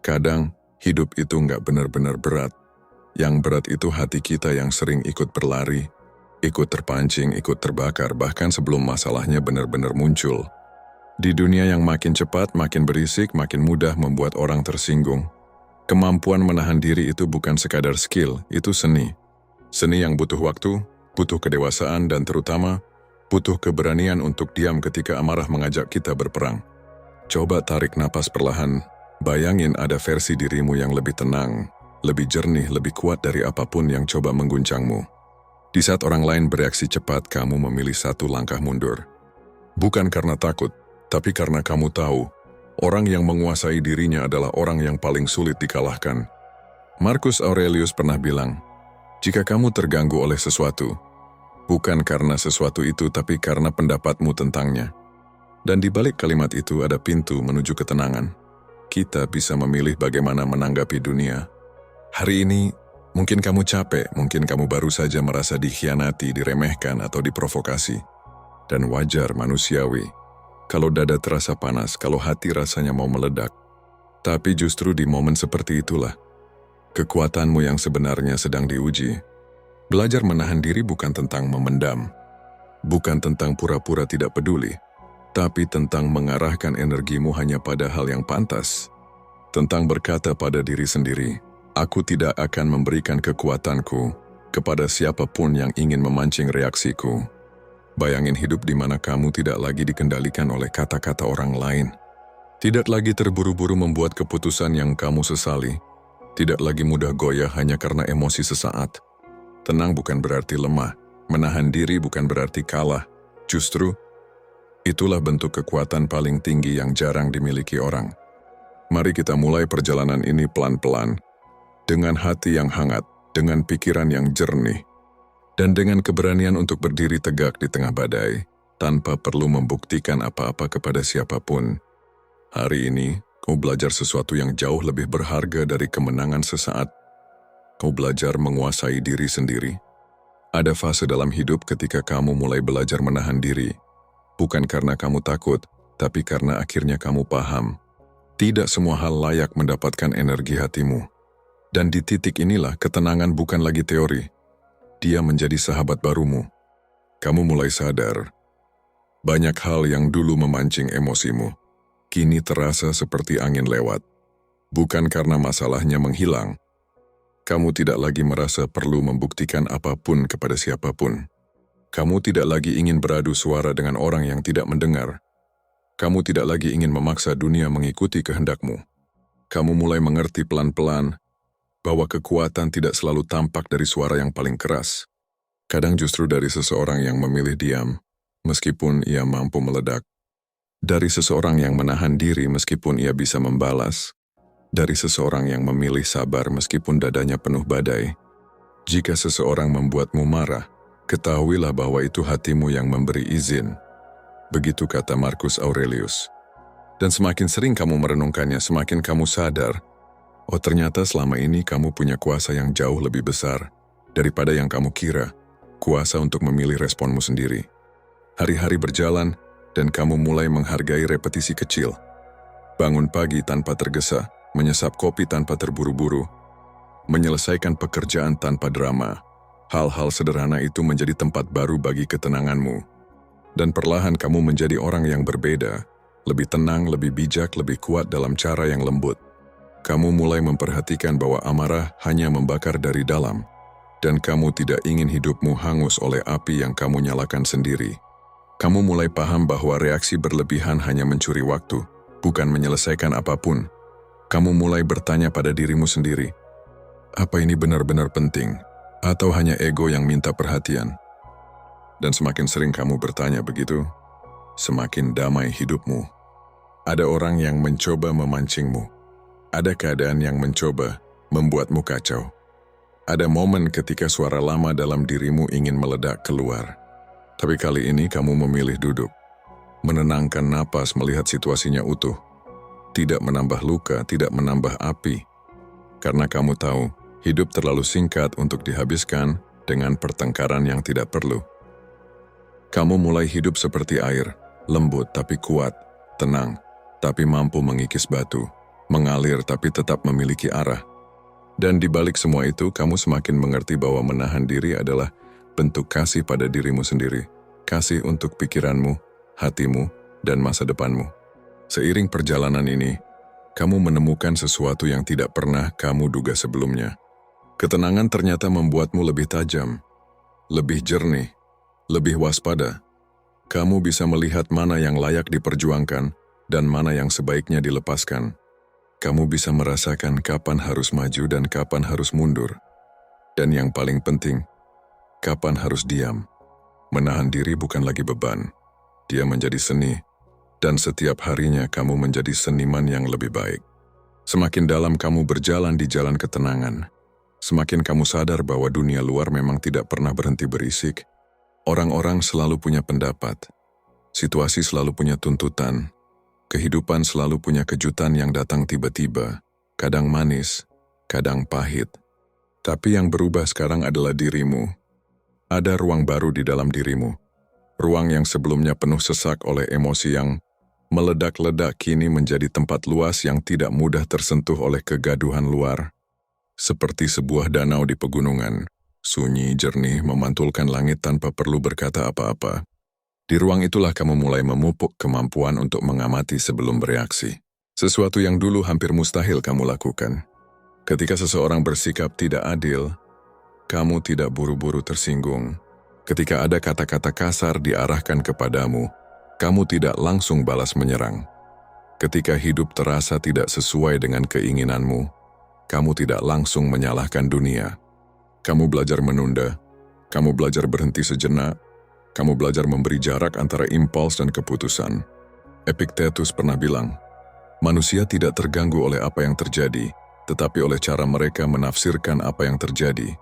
Kadang, hidup itu nggak benar-benar berat. Yang berat itu hati kita yang sering ikut berlari, ikut terpancing, ikut terbakar, bahkan sebelum masalahnya benar-benar muncul. Di dunia yang makin cepat, makin berisik, makin mudah membuat orang tersinggung. Kemampuan menahan diri itu bukan sekadar skill, itu seni. Seni yang butuh waktu, butuh kedewasaan, dan terutama, butuh keberanian untuk diam ketika amarah mengajak kita berperang. Coba tarik napas perlahan, bayangin ada versi dirimu yang lebih tenang, lebih jernih, lebih kuat dari apapun yang coba mengguncangmu. Di saat orang lain bereaksi cepat, kamu memilih satu langkah mundur. Bukan karena takut, tapi karena kamu tahu, orang yang menguasai dirinya adalah orang yang paling sulit dikalahkan. Marcus Aurelius pernah bilang, jika kamu terganggu oleh sesuatu, bukan karena sesuatu itu tapi karena pendapatmu tentangnya. Dan di balik kalimat itu ada pintu menuju ketenangan. Kita bisa memilih bagaimana menanggapi dunia. Hari ini, mungkin kamu capek, mungkin kamu baru saja merasa dikhianati, diremehkan, atau diprovokasi. Dan wajar, manusiawi. Kalau dada terasa panas, kalau hati rasanya mau meledak. Tapi justru di momen seperti itulah, kekuatanmu yang sebenarnya sedang diuji. Belajar menahan diri bukan tentang memendam. Bukan tentang pura-pura tidak peduli. Tapi tentang mengarahkan energimu hanya pada hal yang pantas. Tentang berkata pada diri sendiri, aku tidak akan memberikan kekuatanku kepada siapapun yang ingin memancing reaksiku. Bayangin hidup di mana kamu tidak lagi dikendalikan oleh kata-kata orang lain. Tidak lagi terburu-buru membuat keputusan yang kamu sesali. Tidak lagi mudah goyah hanya karena emosi sesaat. Tenang bukan berarti lemah. Menahan diri bukan berarti kalah. Justru, itulah bentuk kekuatan paling tinggi yang jarang dimiliki orang. Mari kita mulai perjalanan ini pelan-pelan. Dengan hati yang hangat, dengan pikiran yang jernih, dan dengan keberanian untuk berdiri tegak di tengah badai, tanpa perlu membuktikan apa-apa kepada siapapun. Hari ini, kau belajar sesuatu yang jauh lebih berharga dari kemenangan sesaat. Kau belajar menguasai diri sendiri. Ada fase dalam hidup ketika kamu mulai belajar menahan diri. Bukan karena kamu takut, tapi karena akhirnya kamu paham. Tidak semua hal layak mendapatkan energi hatimu. Dan di titik inilah ketenangan bukan lagi teori. Dia menjadi sahabat barumu. Kamu mulai sadar. Banyak hal yang dulu memancing emosimu, kini terasa seperti angin lewat. Bukan karena masalahnya menghilang. Kamu tidak lagi merasa perlu membuktikan apapun kepada siapapun. Kamu tidak lagi ingin beradu suara dengan orang yang tidak mendengar. Kamu tidak lagi ingin memaksa dunia mengikuti kehendakmu. Kamu mulai mengerti pelan-pelan bahwa kekuatan tidak selalu tampak dari suara yang paling keras. Kadang justru dari seseorang yang memilih diam, meskipun ia mampu meledak. Dari seseorang yang menahan diri meskipun ia bisa membalas. Dari seseorang yang memilih sabar meskipun dadanya penuh badai. Jika seseorang membuatmu marah, ketahuilah bahwa itu hatimu yang memberi izin. Begitu kata Marcus Aurelius. Dan semakin sering kamu merenungkannya, semakin kamu sadar, oh ternyata selama ini kamu punya kuasa yang jauh lebih besar daripada yang kamu kira, kuasa untuk memilih responmu sendiri. Hari-hari berjalan, dan kamu mulai menghargai repetisi kecil. Bangun pagi tanpa tergesa, menyesap kopi tanpa terburu-buru, menyelesaikan pekerjaan tanpa drama. Hal-hal sederhana itu menjadi tempat baru bagi ketenanganmu. Dan perlahan kamu menjadi orang yang berbeda, lebih tenang, lebih bijak, lebih kuat dalam cara yang lembut. Kamu mulai memperhatikan bahwa amarah hanya membakar dari dalam, dan kamu tidak ingin hidupmu hangus oleh api yang kamu nyalakan sendiri. Kamu mulai paham bahwa reaksi berlebihan hanya mencuri waktu, bukan menyelesaikan apapun. Kamu mulai bertanya pada dirimu sendiri, apa ini benar-benar penting? Atau hanya ego yang minta perhatian? Dan semakin sering kamu bertanya begitu, semakin damai hidupmu. Ada orang yang mencoba memancingmu. Ada keadaan yang mencoba membuatmu kacau. Ada momen ketika suara lama dalam dirimu ingin meledak keluar. Tapi kali ini kamu memilih duduk, menenangkan napas melihat situasinya utuh. Tidak menambah luka, tidak menambah api. Karena kamu tahu, hidup terlalu singkat untuk dihabiskan dengan pertengkaran yang tidak perlu. Kamu mulai hidup seperti air, lembut tapi kuat, tenang, tapi mampu mengikis batu. mengalir tapi tetap memiliki arah. Dan di balik semua itu, kamu semakin mengerti bahwa menahan diri adalah bentuk kasih pada dirimu sendiri. Kasih untuk pikiranmu, hatimu, dan masa depanmu. Seiring perjalanan ini, kamu menemukan sesuatu yang tidak pernah kamu duga sebelumnya. Ketenangan ternyata membuatmu lebih tajam, lebih jernih, lebih waspada. Kamu bisa melihat mana yang layak diperjuangkan dan mana yang sebaiknya dilepaskan. Kamu bisa merasakan kapan harus maju dan kapan harus mundur. Dan yang paling penting, kapan harus diam. Menahan diri bukan lagi beban. Dia menjadi seni, dan setiap harinya kamu menjadi seniman yang lebih baik. Semakin dalam kamu berjalan di jalan ketenangan, semakin kamu sadar bahwa dunia luar memang tidak pernah berhenti berisik. Orang-orang selalu punya pendapat, situasi selalu punya tuntutan, kehidupan selalu punya kejutan yang datang tiba-tiba, kadang manis, kadang pahit. Tapi yang berubah sekarang adalah dirimu. Ada ruang baru di dalam dirimu. Ruang yang sebelumnya penuh sesak oleh emosi yang meledak-ledak kini menjadi tempat luas yang tidak mudah tersentuh oleh kegaduhan luar. Seperti sebuah danau di pegunungan, sunyi, jernih, memantulkan langit tanpa perlu berkata apa-apa. Di ruang itulah kamu mulai memupuk kemampuan untuk mengamati sebelum bereaksi. Sesuatu yang dulu hampir mustahil kamu lakukan. Ketika seseorang bersikap tidak adil, kamu tidak buru-buru tersinggung. Ketika ada kata-kata kasar diarahkan kepadamu, kamu tidak langsung balas menyerang. Ketika hidup terasa tidak sesuai dengan keinginanmu, kamu tidak langsung menyalahkan dunia. Kamu belajar menunda, kamu belajar berhenti sejenak, kamu belajar memberi jarak antara impuls dan keputusan. Epictetus pernah bilang, manusia tidak terganggu oleh apa yang terjadi, tetapi oleh cara mereka menafsirkan apa yang terjadi.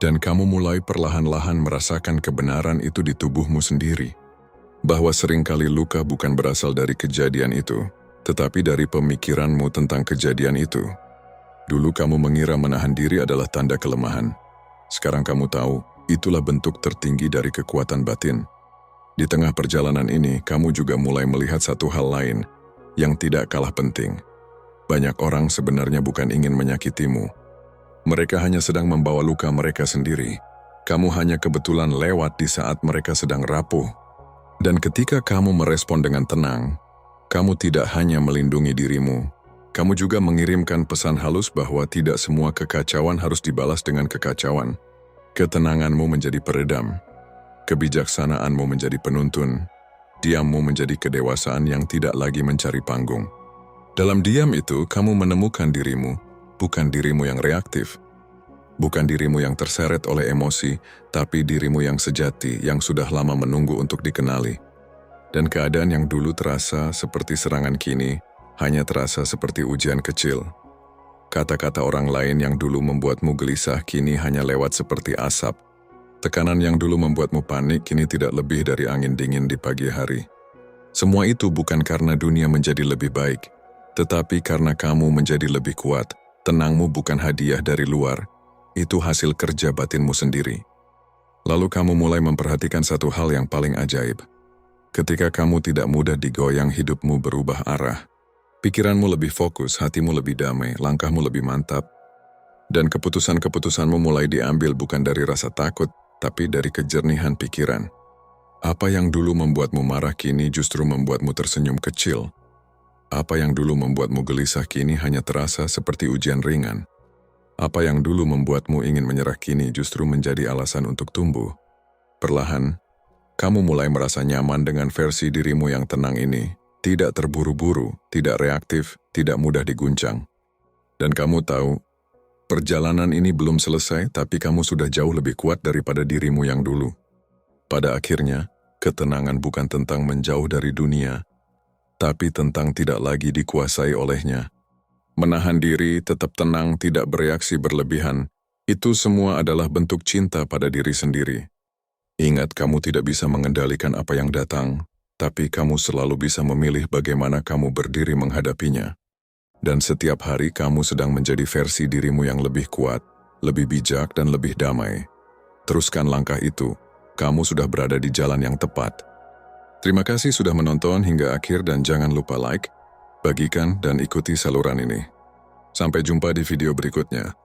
Dan kamu mulai perlahan-lahan merasakan kebenaran itu di tubuhmu sendiri. Bahwa seringkali luka bukan berasal dari kejadian itu, tetapi dari pemikiranmu tentang kejadian itu. Dulu kamu mengira menahan diri adalah tanda kelemahan. Sekarang kamu tahu, itulah bentuk tertinggi dari kekuatan batin. Di tengah perjalanan ini, kamu juga mulai melihat satu hal lain yang tidak kalah penting. Banyak orang sebenarnya bukan ingin menyakitimu. Mereka hanya sedang membawa luka mereka sendiri. Kamu hanya kebetulan lewat di saat mereka sedang rapuh. Dan ketika kamu merespon dengan tenang, kamu tidak hanya melindungi dirimu, kamu juga mengirimkan pesan halus bahwa tidak semua kekacauan harus dibalas dengan kekacauan. Ketenanganmu menjadi peredam, kebijaksanaanmu menjadi penuntun, diammu menjadi kedewasaan yang tidak lagi mencari panggung. Dalam diam itu, kamu menemukan dirimu, bukan dirimu yang reaktif, bukan dirimu yang terseret oleh emosi, tapi dirimu yang sejati, yang sudah lama menunggu untuk dikenali. Dan keadaan yang dulu terasa seperti serangan kini, hanya terasa seperti ujian kecil. Kata-kata orang lain yang dulu membuatmu gelisah, kini hanya lewat seperti asap. Tekanan yang dulu membuatmu panik, kini tidak lebih dari angin dingin di pagi hari. Semua itu bukan karena dunia menjadi lebih baik, tetapi karena kamu menjadi lebih kuat. Tenangmu bukan hadiah dari luar, itu hasil kerja batinmu sendiri. Lalu kamu mulai memperhatikan satu hal yang paling ajaib. Ketika kamu tidak mudah digoyang, hidupmu berubah arah. Pikiranmu lebih fokus, hatimu lebih damai, langkahmu lebih mantap. Dan keputusan-keputusanmu mulai diambil bukan dari rasa takut, tapi dari kejernihan pikiran. Apa yang dulu membuatmu marah kini justru membuatmu tersenyum kecil. Apa yang dulu membuatmu gelisah kini hanya terasa seperti ujian ringan. Apa yang dulu membuatmu ingin menyerah kini justru menjadi alasan untuk tumbuh. Perlahan, kamu mulai merasa nyaman dengan versi dirimu yang tenang ini. Tidak terburu-buru, tidak reaktif, tidak mudah diguncang. Dan kamu tahu, perjalanan ini belum selesai, tapi kamu sudah jauh lebih kuat daripada dirimu yang dulu. Pada akhirnya, ketenangan bukan tentang menjauh dari dunia, tapi tentang tidak lagi dikuasai olehnya. Menahan diri, tetap tenang, tidak bereaksi berlebihan, itu semua adalah bentuk cinta pada diri sendiri. Ingat, kamu tidak bisa mengendalikan apa yang datang, tapi kamu selalu bisa memilih bagaimana kamu berdiri menghadapinya. Dan setiap hari kamu sedang menjadi versi dirimu yang lebih kuat, lebih bijak, dan lebih damai. Teruskan langkah itu, kamu sudah berada di jalan yang tepat. Terima kasih sudah menonton hingga akhir dan jangan lupa like, bagikan dan ikuti saluran ini. Sampai jumpa di video berikutnya.